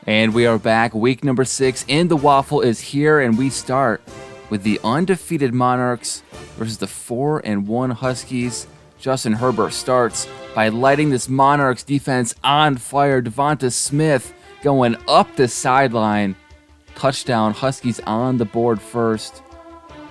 And we are back. Week number 6 in the WAFL is here, and we start with the undefeated Monarchs versus the 4-1 Huskies. Justin Herbert starts by lighting this Monarchs defense on fire. Devonta Smith going up the sideline. Touchdown, Huskies on the board first.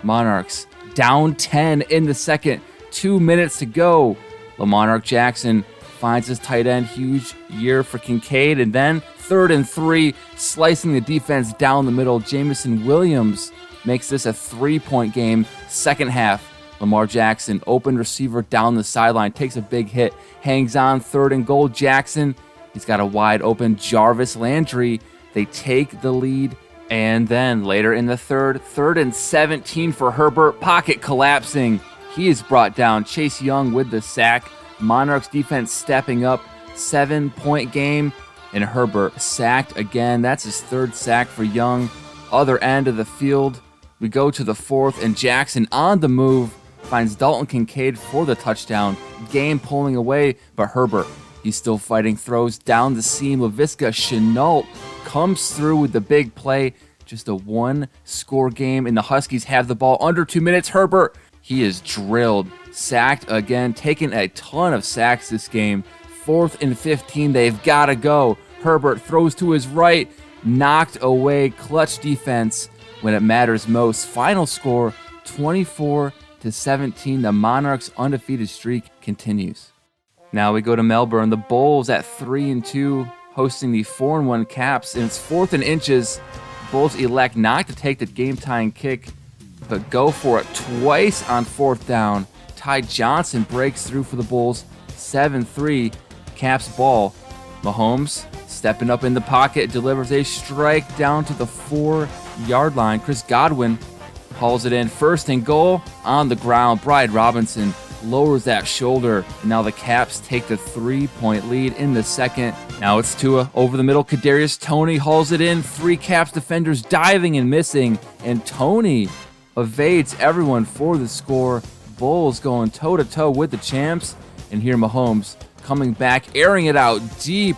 Monarchs down 10 in the second. 2 minutes to go. Lamonarch Jackson finds his tight end. Huge year for Kincaid. And then 3rd and 3, slicing the defense down the middle. Jamison Williams makes this a 3-point game. Second half, Lamar Jackson, open receiver down the sideline, takes a big hit, hangs on. 3rd and goal. Jackson, he's got a wide open Jarvis Landry. They take the lead. And then later in the 3rd and 17 for Herbert. Pocket collapsing. He is brought down. Chase Young with the sack. Monarchs defense stepping up. 7-point game. And Herbert sacked again. That's his 3rd sack for Young. Other end of the field. We go to the 4th, and Jackson on the move finds Dalton Kincaid for the touchdown. Game pulling away, but Herbert, he's still fighting. Throws down the seam. Laviska Shenault comes through with the big play. Just a 1-score game, and the Huskies have the ball under 2 minutes. Herbert, he is drilled. Sacked again, taking a ton of sacks this game. 4th and 15, they've got to go. Herbert throws to his right, knocked away. Clutch defense when it matters most. Final score, 24-17. The Monarchs' undefeated streak continues. Now we go to Melbourne. The Bulls at 3-2, hosting the 4-1 Caps, and it's 4th and inches. Bulls elect not to take the game-tying kick, but go for it twice on 4th down. Ty Johnson breaks through for the Bulls. 7-3, Caps ball. Mahomes stepping up in the pocket, delivers a strike down to the 4-yard line. Chris Godwin hauls it in. 1st and goal on the ground. Bride Robinson lowers that shoulder. And now the Caps take the 3-point lead in the second. Now it's Tua over the middle. Kadarius Toney hauls it in. 3 Caps defenders diving and missing. And Toney evades everyone for the score. Bulls going toe-to-toe with the champs. And here Mahomes coming back, airing it out deep.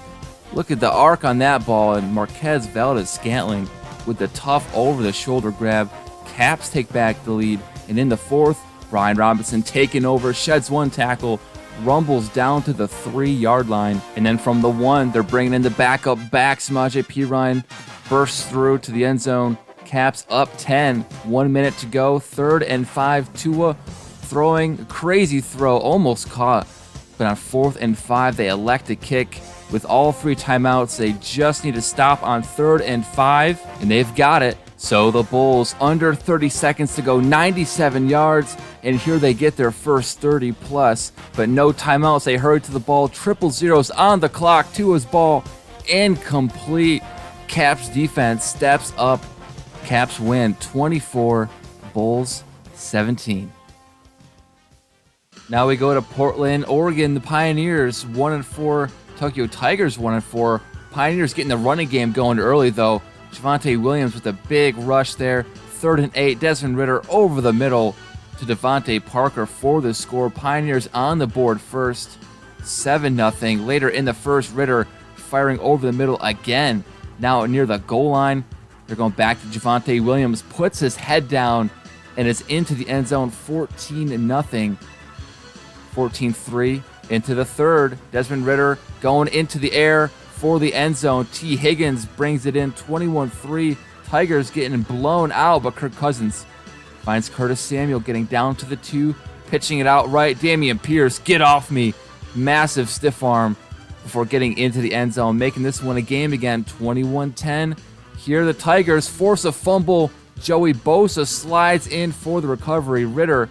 Look at the arc on that ball. And Marquez Valdez-Scantling with the tough over-the-shoulder grab. Caps take back the lead. And in the 4th, Brian Robinson taking over, sheds 1 tackle, rumbles down to the 3-yard line. And then from the 1, they're bringing in the backup back. Samaje Perine bursts through to the end zone. Caps up 10. 1 minute to go. 3rd and 5. Tua throwing a crazy throw, almost caught. But on 4th and 5, they elect to kick. With all 3 timeouts, they just need to stop on 3rd and 5, and they've got it. So the Bulls, under 30 seconds to go, 97 yards, and here they get their first 30+, but no timeouts. They hurry to the ball. 0-0s on the clock. Tua's ball incomplete. Caps defense steps up. Caps win 24, Bulls 17. Now we go to Portland, Oregon. The Pioneers 1-4. Tokyo Tigers 1-4. Pioneers getting the running game going early though. Javonte Williams with a big rush there. 3rd and 8. Desmond Ridder over the middle to Devontae Parker for the score. Pioneers on the board first. 7-0. Later in the first, Ridder firing over the middle again. Now near the goal line, they're going back to Javonte Williams. Puts his head down and is into the end zone. 14-0. 14-3 into the 3rd. Desmond Ridder going into the air for the end zone. T. Higgins brings it in. 21-3. Tigers getting blown out, but Kirk Cousins finds Curtis Samuel getting down to the 2, pitching it out right. Dameon Pierce, get off me. Massive stiff arm before getting into the end zone, making this one a game again. 21-10. Here the Tigers force a fumble. Joey Bosa slides in for the recovery. Ridder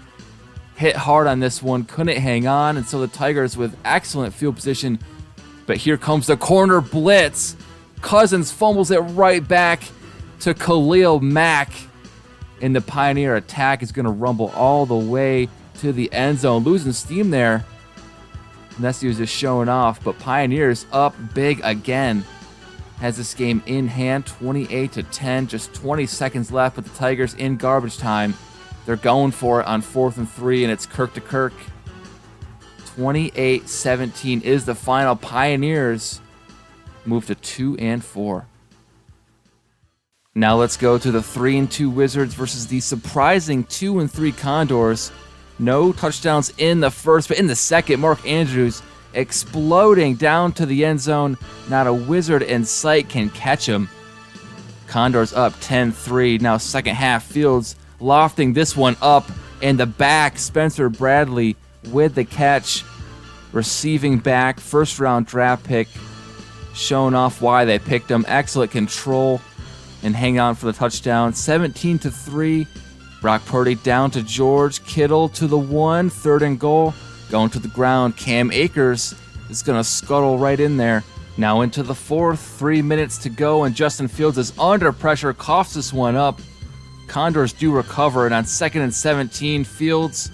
hit hard on this one, couldn't hang on, and so the Tigers with excellent field position. But here comes the corner blitz. Cousins fumbles it right back to Khalil Mack. And the Pioneer attack is going to rumble all the way to the end zone. Losing steam there. Nessie was just showing off, but Pioneers up big again. Has this game in hand, 28-10. Just 20 seconds left, but the Tigers in garbage time. They're going for it on 4th and 3, and it's Kirk to Kirk. 28-17 is the final. Pioneers move to 2-4. Now let's go to the 3-2 Wizards versus the surprising 2-3 Condors. No touchdowns in the first, but in the second, Mark Andrews exploding down to the end zone. Not a Wizard in sight can catch him. Condors up 10-3. Now second half, Fields lofting this one up. And the back, Spencer Bradley with the catch. Receiving back, first round draft pick. Showing off why they picked him. Excellent control and hang on for the touchdown. 17-3. Brock Purdy down to George Kittle to the 1. 3rd and goal. Going to the ground. Cam Akers is going to scuttle right in there. Now into the 4th. 3 minutes to go, and Justin Fields is under pressure. Coughs this one up. Condors do recover, and on 2nd and 17, Fields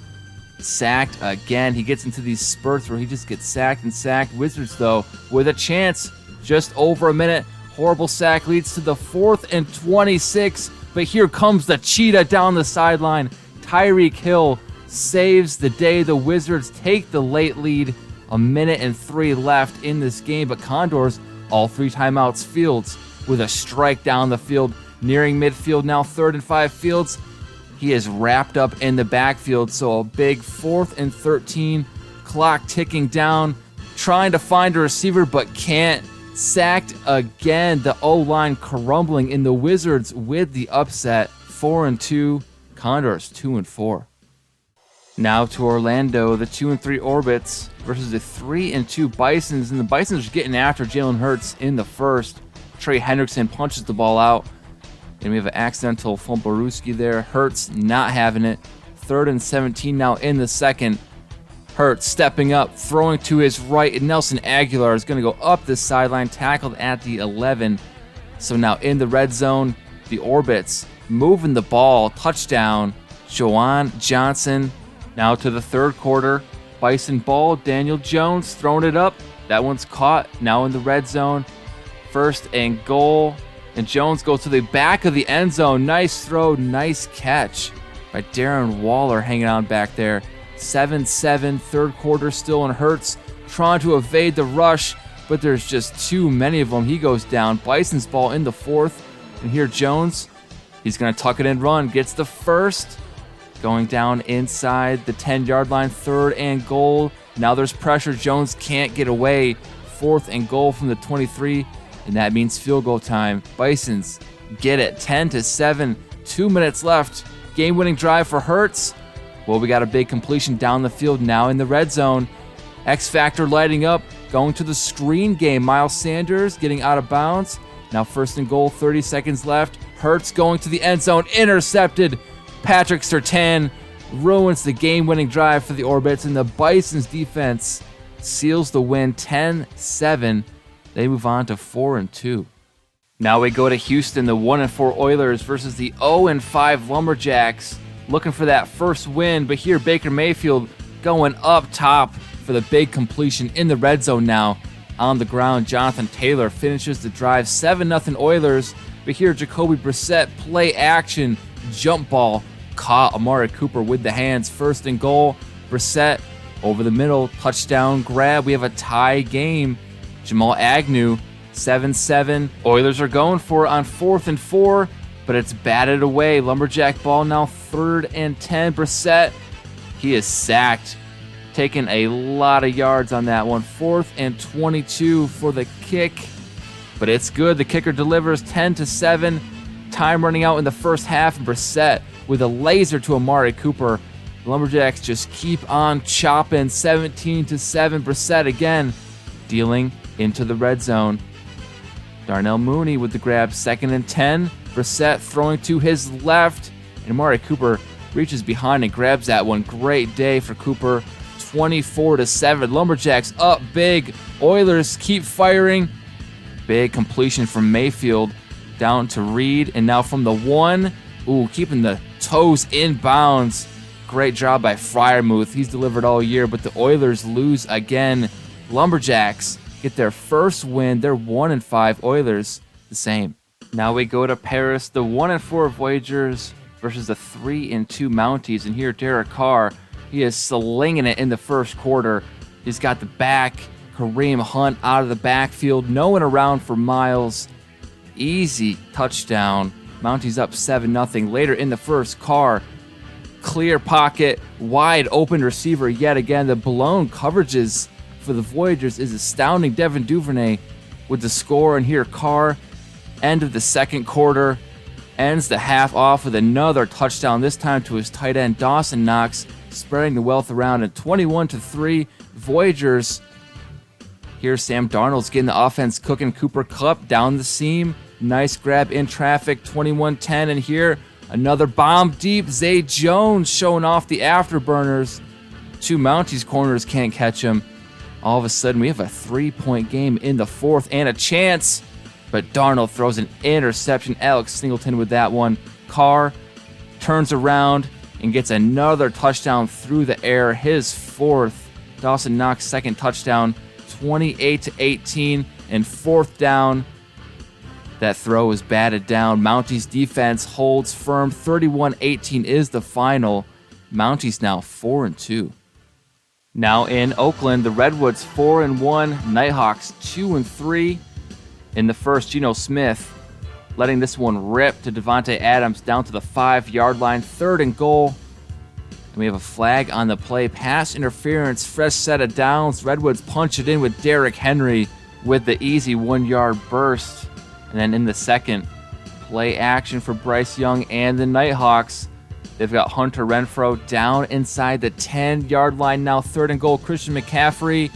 sacked again. He gets into these spurts where he just gets sacked and sacked. Wizards, though, with a chance. Just over a minute. Horrible sack leads to the 4th and 26. But here comes the cheetah down the sideline. Tyreek Hill saves the day. The Wizards take the late lead. 1 minute and 3 left in this game. But Condors, all 3 timeouts. Fields with a strike down the field. Nearing midfield now, 3rd and 5. Fields, he is wrapped up in the backfield. So a big 4th and 13. Clock ticking down. Trying to find a receiver but can't. Sacked again. The O-line crumbling in the Wizards with the upset. 4-2. Condors 2-4. Now to Orlando, the 2-3 Orbits versus the 3-2 Bisons. And the Bisons are getting after Jalen Hurts in the first. Trey Hendrickson punches the ball out. And we have an accidental Fumbarooski there. Hurts not having it. 3rd and 17 now in the second. Hurts stepping up, throwing to his right, and Nelson Aguilar is going to go up the sideline, tackled at the 11. So now in the red zone, the Orbits moving the ball, touchdown, Joan Johnson. Now to the 3rd quarter, Bison ball, Daniel Jones throwing it up. That one's caught, now in the red zone. 1st and goal, and Jones goes to the back of the end zone. Nice throw, nice catch by Darren Waller hanging on back there. 7-7, 3rd quarter still, and Hurts trying to evade the rush, but there's just too many of them. He goes down. Bison's ball in the 4th, and here Jones, he's going to tuck it and run. Gets the 1st, going down inside the 10-yard line, 3rd and goal. Now there's pressure. Jones can't get away. 4th and goal from the 23, and that means field goal time. Bisons get it, 10-7, 2 minutes left. Game-winning drive for Hurts. Well, we got a big completion down the field now in the red zone. X Factor lighting up, going to the screen game. Miles Sanders getting out of bounds. Now 1st and goal, 30 seconds left. Hurts going to the end zone, intercepted. Patrick Surtain ruins the game-winning drive for the Orbits, and the Bison's defense seals the win 10-7. They move on to 4-2. Now we go to Houston, the 1-4 Oilers versus the 0-5 Lumberjacks. Looking for that first win, but here Baker Mayfield going up top for the big completion in the red zone now. On the ground, Jonathan Taylor finishes the drive, 7-0 Oilers, but here Jacoby Brissett, play action, jump ball, caught Amari Cooper with the hands, 1st and goal. Brissett over the middle, touchdown grab. We have a tie game. Jamal Agnew, 7-7. Oilers are going for it on 4th and 4. But it's batted away. Lumberjack ball now 3rd and 10. Brissett, he is sacked. Taking a lot of yards on that one. 4th and 22 for the kick. But it's good. The kicker delivers 10-7. Time running out in the first half. And Brissett with a laser to Amari Cooper. Lumberjacks just keep on chopping. 17-7. Brissett again dealing into the red zone. Darnell Mooney with the grab. 2nd and 10. Brissett throwing to his left, and Amari Cooper reaches behind and grabs that one. Great day for Cooper. 24-7. Lumberjacks up big. Oilers keep firing. Big completion from Mayfield down to Reed, and now from the 1. Ooh, keeping the toes in bounds. Great job by Freiermuth. He's delivered all year, but the Oilers lose again. Lumberjacks get their first win. They're 1-5. Oilers the same. Now we go to Paris, the 1-4 Voyagers versus the 3-2 Mounties. And here Derek Carr, he is slinging it in the first quarter. He's got the back, Kareem Hunt out of the backfield, no one around for Miles. Easy touchdown. Mounties up 7-0. Later in the first, Carr, clear pocket, wide open receiver yet again. The blown coverages for the Voyagers is astounding. Devin Duvernay with the score, and here Carr, end of the second quarter, ends the half off with another touchdown, this time to his tight end Dawson Knox, spreading the wealth around. And 21-3 Voyagers. Here's Sam Darnold's getting the offense cooking. Cooper Kupp down the seam, nice grab in traffic, 21-10. And here another bomb deep, Zay Jones showing off the afterburners. Two Mounties corners can't catch him. All of a sudden we have a 3-point game in the fourth and a chance, but Darnold throws an interception. Alex Singleton with that one. Carr turns around and gets another touchdown through the air, his fourth. Dawson Knox second touchdown, 28-18. And fourth down, that throw is batted down. Mounties defense holds firm. 31-18 is the final. Mounties now 4-2. Now in Oakland, the Redwoods 4-1, Nighthawks 2-3. In the first, Geno Smith letting this one rip to Devontae Adams down to the 5-yard line. 3rd and goal. And we have a flag on the play. Pass interference, fresh set of downs. Redwoods punch it in with Derrick Henry with the easy 1-yard burst. And then in the second, play action for Bryce Young and the Nighthawks. They've got Hunter Renfrow down inside the 10-yard line now. 3rd and goal. Christian McCaffrey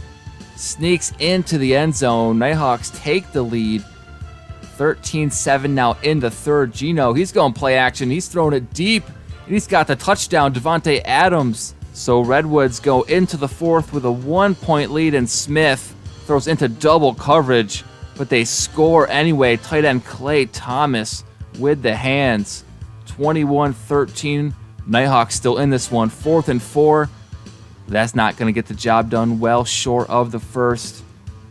sneaks into the end zone. Nighthawks take the lead. 13-7 now in the third. Geno, he's going play action. He's throwing it deep, and he's got the touchdown. Devontae Adams. So Redwoods go into the fourth with a 1-point lead, and Smith throws into double coverage, but they score anyway. Tight end Clay Thomas with the hands. 21-13. Nighthawks still in this one. 4th and 4. That's not going to get the job done, well short of the first.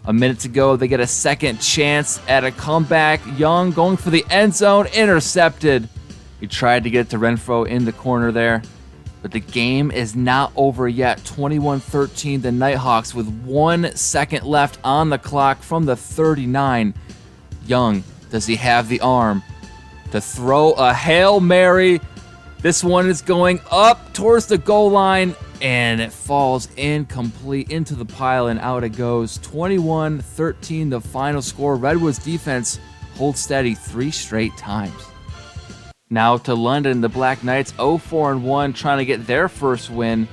A minute to go. They get a second chance at a comeback. Young going for the end zone. Intercepted. He tried to get to Renfrow in the corner there, but the game is not over yet. 21-13. The Nighthawks with 1 second left on the clock from the 39. Young, does he have the arm to throw a Hail Mary? This one is going up towards the goal line, and it falls incomplete into the pile, and out it goes. 21-13, the final score. Redwoods defense holds steady 3 straight times. Now to London, the Black Knights 0-4-1, trying to get their first win.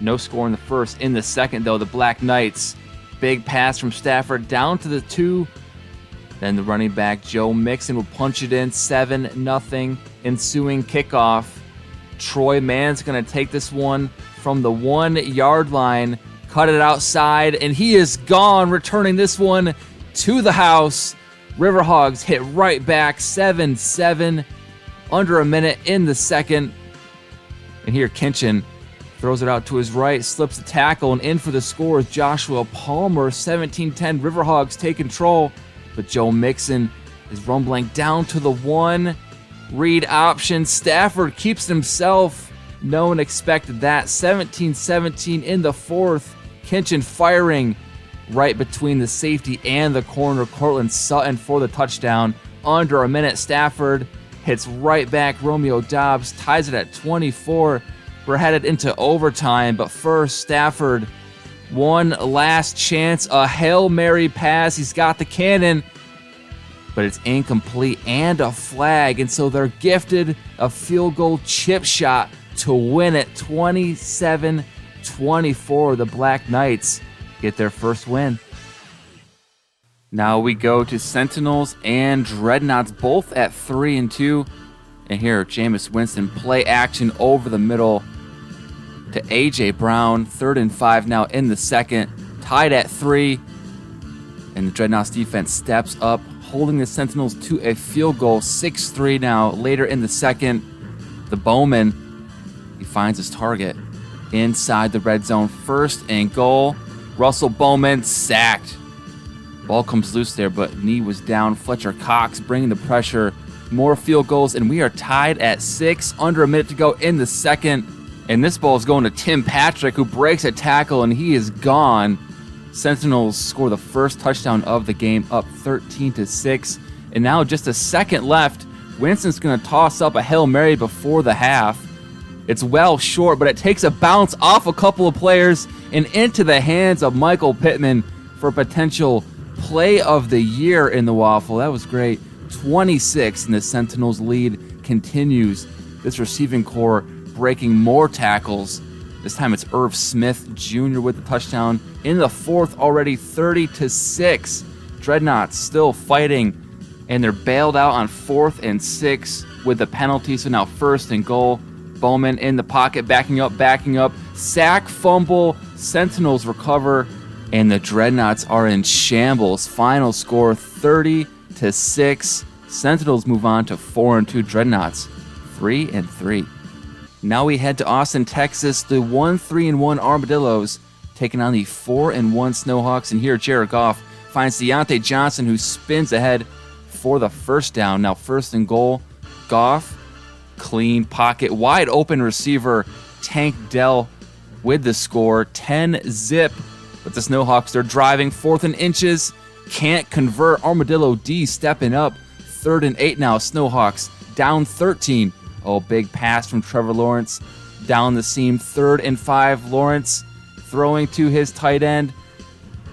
No score in the first. In the second, though, the Black Knights, big pass from Stafford down to the 2. Then the running back, Joe Mixon, will punch it in. 7-0. Ensuing kickoff. Troy Mann's going to take this one from the 1-yard line, cut it outside, and he is gone, returning this one to the house. Riverhawks hit right back, 7-7. Under a minute in the second. And here Kinchin throws it out to his right, slips the tackle, and in for the score is Joshua Palmer. 17-10, Riverhawks take control. But Joe Mixon is rumbling down to the 1. Read option. Stafford keeps himself. No one expected that. 17-17 in the fourth. Kinchin firing right between the safety and the corner. Cortland Sutton for the touchdown. Under a minute, Stafford hits right back. Romeo Dobbs ties it at 24. We're headed into overtime, but first, Stafford, one last chance, a Hail Mary pass. He's got the cannon, but it's incomplete and a flag, and so they're gifted a field goal chip shot to win it. 27-24. The Black Knights get their first win. Now we go to Sentinels and Dreadnots, both at 3-2. And here, Jameis Winston, play action over the middle to A.J. Brown. 3rd and 5 now in the second. Tied at 3. And the Dreadnots defense steps up, holding the Sentinels to a field goal. 6-3 now later in the second. The Bowman, he finds his target inside the red zone. 1st and goal. Russell Bowman sacked. Ball comes loose there, but knee was down. Fletcher Cox bringing the pressure. More field goals, and we are tied at 6. Under a minute to go in the second. And this ball is going to Tim Patrick, who breaks a tackle, and he is gone. Sentinels score the first touchdown of the game, up 13-6. And now just a second left. Winston's going to toss up a Hail Mary before the half. It's well short, but it takes a bounce off a couple of players and into the hands of Michael Pittman for potential play of the year in the WAFL. That was great. 26, and the Sentinels lead continues. This receiving core breaking more tackles. This time it's Irv Smith Jr. with the touchdown. In the fourth already, 30-6. Dreadnots still fighting, and they're bailed out on 4th and 6 with the penalty. So now 1st and goal. Bowman in the pocket, backing up. Sack, fumble, Sentinels recover, and the Dreadnots are in shambles. Final score 30-6. Sentinels move on to 4-2. Dreadnots 3-3. Now we head to Austin, Texas. The 1-3-1 Armadillos taking on the 4-1 Snowhawks. And here Jared Goff finds Deontay Johnson, who spins ahead for the first down. Now 1st and goal. Goff, clean pocket, wide open receiver, Tank Dell with the score, 10-zip. But the Snowhawks, they're driving, 4th and inches, can't convert. Armadillo D stepping up, 3rd and 8 now. Snowhawks down 13. Oh, big pass from Trevor Lawrence down the seam, 3rd and 5. Lawrence throwing to his tight end,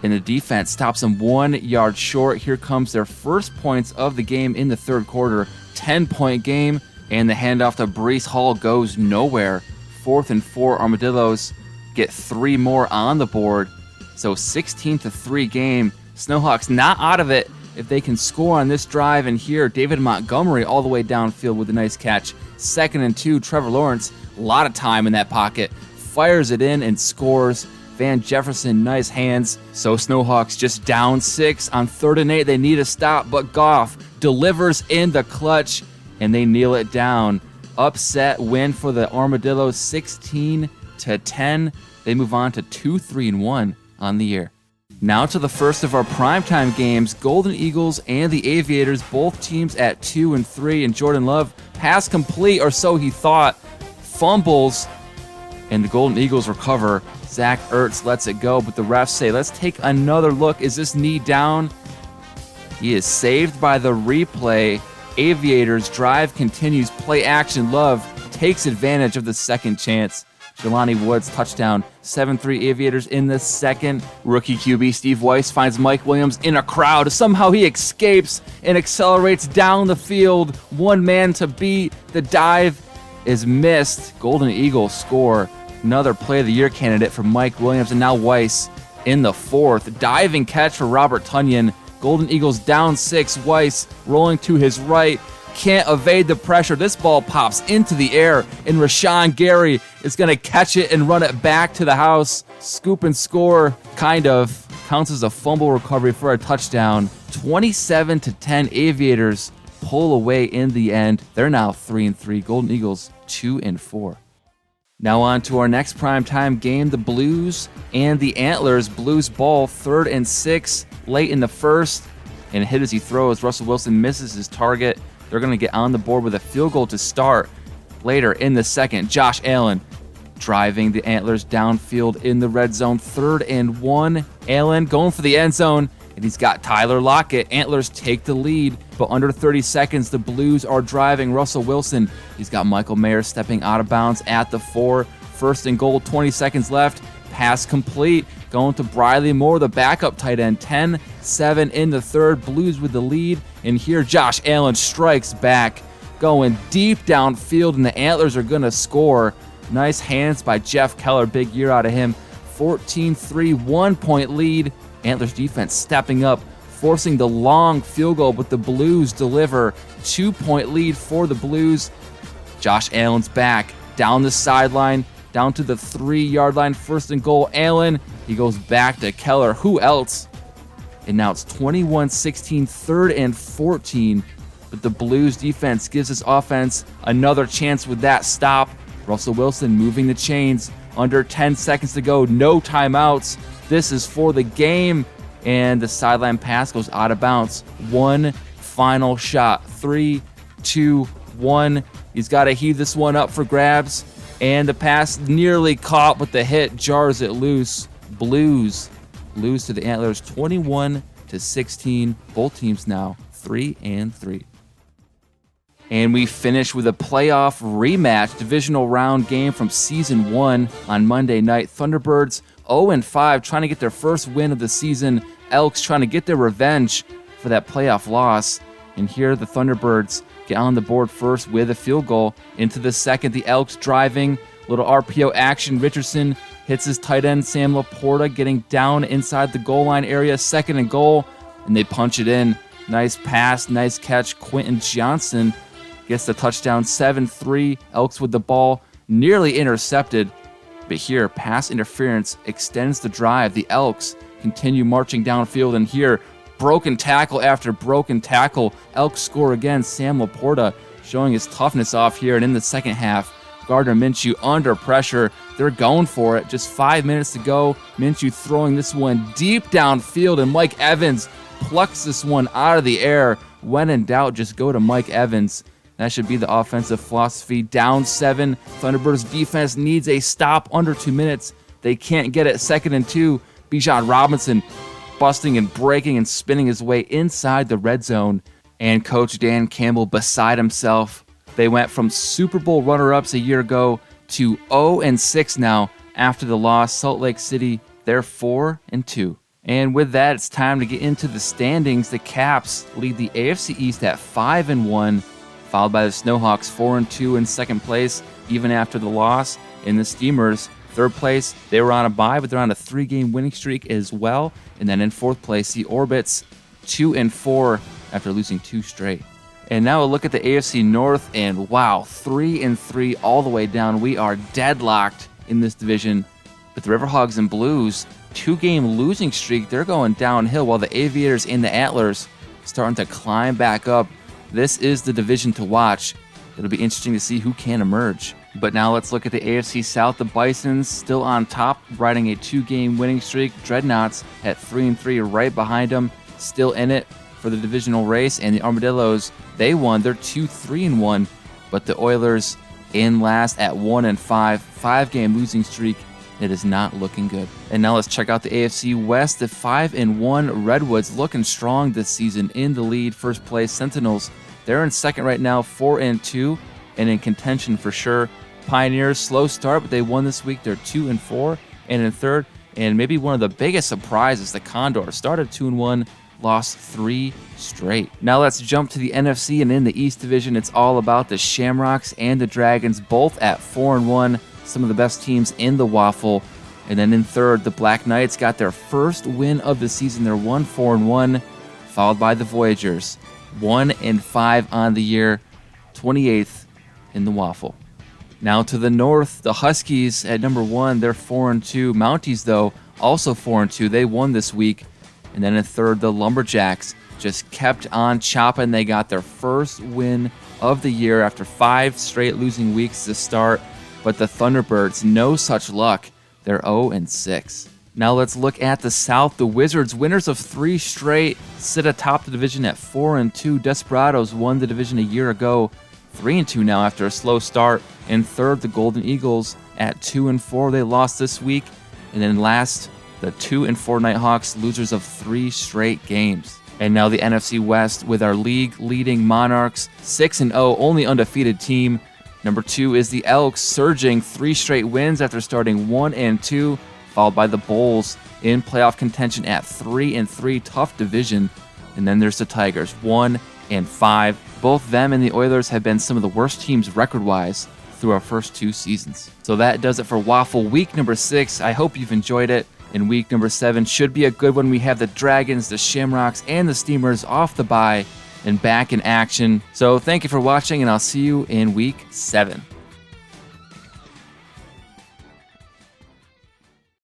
and the defense stops him 1 yard short. Here comes their first points of the game in the third quarter. 10-point game, and the handoff to Breece Hall goes nowhere. 4th and 4. Armadillos get 3 more on the board. So 16-3 game. Snowhawks not out of it if they can score on this drive. And here, David Montgomery all the way downfield with a nice catch. 2nd and 2. Trevor Lawrence, a lot of time in that pocket, fires it in and scores. Van Jefferson, nice hands. So Snowhawks just down 6 on 3rd and 8. They need a stop, but Goff delivers in the clutch, and they kneel it down. Upset win for the Armadillos, 16-10. They move on to 2-3-1 on the year. Now to the first of our primetime games, Golden Eagles and the Aviators, both teams at 2-3, and Jordan Love, pass complete, or so he thought, fumbles, and the Golden Eagles recover. Zach Ertz lets it go, but the refs say, let's take another look. Is this knee down? He is saved by the replay. Aviators drive continues, play action. Love takes advantage of the second chance. Jelani Woods touchdown, 7-3 Aviators in the second. Rookie QB Steve Weiss finds Mike Williams in a crowd. Somehow he escapes and accelerates down the field. One man to beat. The dive is missed. Golden Eagles score. Another play of the year candidate for Mike Williams, and now Weiss in the fourth. Diving catch for Robert Tunyon. Golden Eagles down 6. Weiss rolling to his right. Can't evade the pressure. This ball pops into the air, and Rashawn Gary is going to catch it and run it back to the house. Scoop and score, kind of. Counts as a fumble recovery for a touchdown. 27-10 Aviators pull away in the end. They're now 3-3. Golden Eagles 2-4. Now on to our next primetime game, the Blues and the Antlers. Blues ball, 3rd and 6, late in the first, and hit as he throws. Russell Wilson misses his target. They're going to get on the board with a field goal to start. Later in the second, Josh Allen driving the Antlers downfield in the red zone. 3rd and 1. Allen going for the end zone, and he's got Tyler Lockett. Antlers take the lead, but under 30 seconds, the Blues are driving. Russell Wilson, he's got Michael Mayer stepping out of bounds at the 4. 1st and goal, 20 seconds left. Pass complete. Going to Briley Moore, the backup tight end. 10-7 in the third. Blues with the lead. And here Josh Allen strikes back, going deep downfield, and the Antlers are going to score. Nice hands by Jeff Keller. Big year out of him. 14-3, 1-point lead. Antlers defense stepping up, forcing the long field goal, but the Blues deliver. 2-point lead for the Blues. Josh Allen's back down the sideline, down to the 3-yard line. 1st and goal. Allen, he goes back to Keller. Who else? And now it's 21-16, 3rd and 14. But the Blues defense gives this offense another chance with that stop. Russell Wilson moving the chains. Under 10 seconds to go. No timeouts. This is for the game. And the sideline pass goes out of bounds. One final shot. 3, 2, 1. He's got to heave this one up for grabs. And the pass nearly caught, but the hit jars it loose. Blues lose to the Antlers 21-16. Both teams now 3-3. And we finish with a playoff rematch, divisional round game from Season 1 on Monday night. Thunderbirds 0-5, trying to get their first win of the season. Elks trying to get their revenge for that playoff loss. And here the Thunderbirds get on the board first with a field goal. Into the second, the Elks driving. Little RPO action. Richardson hits his tight end, Sam Laporta, getting down inside the goal line area. 2nd and goal, and they punch it in. Nice pass, nice catch. Quentin Johnson gets the touchdown. 7-3. Elks with the ball, nearly intercepted. But here, pass interference extends the drive. The Elks continue marching downfield, and here, broken tackle after broken tackle. Elks score again. Sam Laporta showing his toughness off here. And in the second half, Gardner Minshew under pressure. They're going for it. Just 5 minutes to go. Minshew throwing this one deep downfield, and Mike Evans plucks this one out of the air. When in doubt, just go to Mike Evans. That should be the offensive philosophy. Down 7. Thunderbirds defense needs a stop under 2 minutes. They can't get it. 2nd and 2. Bijan Robinson busting and breaking and spinning his way inside the red zone. And Coach Dan Campbell beside himself. They went from Super Bowl runner-ups a year ago to 0-6 now after the loss. Salt Lake City, they're 4-2. And with that, it's time to get into the standings. The Caps lead the AFC East at 5-1, followed by the Snowhawks 4-2 in second place, even after the loss. And the Steamers, third place, they were on a bye, but they're on a 3-game winning streak as well. And then in fourth place, the Orbits 2-4 after losing 2 straight. And now a look at the AFC North, and wow, 3-3 all the way down. We are deadlocked in this division. But the Riverhawks and Blues, 2-game losing streak, they're going downhill, while the Aviators and the Antlers starting to climb back up. This is the division to watch. It'll be interesting to see who can emerge. But now let's look at the AFC South. The Bisons still on top, riding a 2-game winning streak. Dreadnots at 3-3 right behind them, still in it for the divisional race. And the Armadillos, they won. They're 2-3-1. But the Oilers in last at 1-5. 5-game losing streak. It is not looking good. And now let's check out the AFC West. The 5-1 Redwoods looking strong this season in the lead. First place Sentinels, they're in second right now, 4-2, and in contention for sure. Pioneers, slow start, but they won this week. They're 2-4, and in third, and maybe one of the biggest surprises, the Condors started 2-1, lost 3 straight. Now let's jump to the NFC, and in the East Division, it's all about the Shamrocks and the Dragons, both at 4-1. Some of the best teams in the WAFL. And then in third, the Black Knights got their first win of the season. They're 1-4-1, followed by the Voyagers, 1-5 on the year, 28th in the WAFL. Now to the north, the Huskies at number 1, they're 4-2. Mounties, though, also 4-2. They won this week. And then in third, the Lumberjacks just kept on chopping. They got their first win of the year after 5 straight losing weeks to start. But the Thunderbirds, no such luck. They're 0-6. Now let's look at the South. The Wizards, winners of 3 straight, sit atop the division at 4-2. Desperados won the division a year ago, 3-2 now after a slow start. In third, the Golden Eagles at 2-4. They lost this week. And then last, the 2-4 Nighthawks, losers of 3 straight games. And now the NFC West with our league-leading Monarchs, 6-0, only undefeated team. Number 2 is the Elks, surging 3 straight wins after starting 1-2, followed by the Bulls in playoff contention at 3-3, tough division. And then there's the Tigers, 1-5. Both them and the Oilers have been some of the worst teams record-wise through our first 2 seasons. So that does it for WAFL week number 6. I hope you've enjoyed it. And week number 7 should be a good one. We have the Dragons, the Shamrocks, and the Steamers off the bye and back in action. So thank you for watching, and I'll see you in week 7.